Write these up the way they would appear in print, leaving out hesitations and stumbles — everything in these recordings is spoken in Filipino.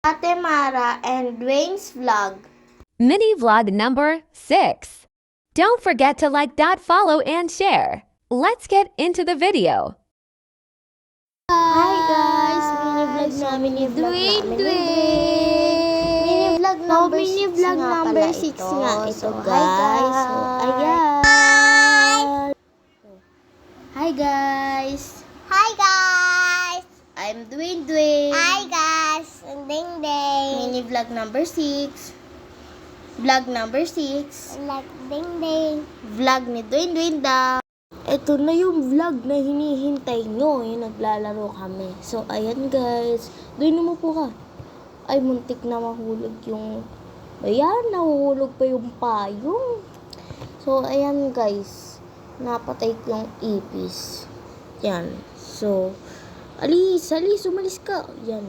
Ate Mara and Dwayne's vlog. Mini vlog number 6. Don't forget to like that, follow, and share. Let's get into the video. Hi guys! Mini-vlog namin ni Dwayne. Mini-vlog number 6 nga ito guys. So, ayan. Hi guys! Hi guys! I'm Dwayne. Hi guys! Ding ding! Mini-vlog number 6. Vlog number 6. Like ding ding! Vlog ni Dwayne daw. Ito na yung vlog na hinihintay nyo. Yung naglalaro kami. So, ayan guys. Dwayne mo po ka. Ay, muntik na mahulog yung... Ayan, nahuhulog pa yung payong. So, ayan guys. Napatay ko yung ipis. Yan. So, alis, umalis ka. Yan.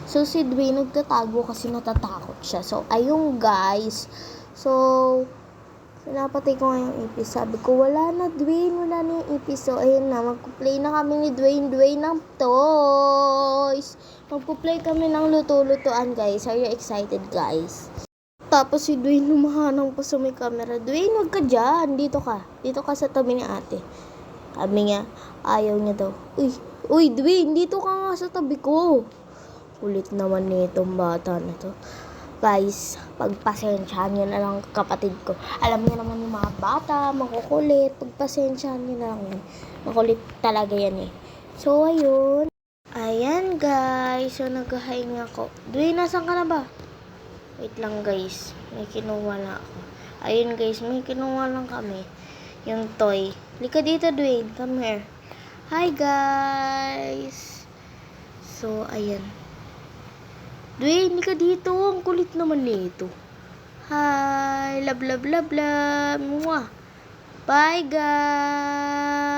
So, si Dwayne nagtatago kasi natatakot siya. So, ayun guys. So, napatay ko nga yung ipis. Sabi ko, wala na Dwayne, wala na yung ipis. So, ayun na, magpo-play na kami ni Dwayne ng toys. Magpo-play kami ng luto-lutuan guys. Are you excited guys? Tapos si Dwayne lumahanang pa sa may camera. Dwayne, wag ka dyan. Dito ka. Dito ka sa tabi ni ate. Sabi niya, ayaw niya daw. Uy, Dwayne, dito ka nga sa tabi ko. Kulit naman nitong bata na to. Guys, pagpasensyahan niyo na lang kapatid ko. Alam niyo naman yung mga bata, makukulit. Pagpasensyahan niyo na lang yan. Makulit talaga yan eh. So, ayun. Ayan guys. So, naghahinga ko. Dwayne, nasan ka na ba? Wait lang guys. May kinuha na ako. Ayun guys, may kinuha lang kami. Yung toy. Lika dito Dwayne. Come here. Hi guys. So, ayan. Dwayne, lika dito. Ang kulit naman nito. Hi. Love. Mwah. Bye guys.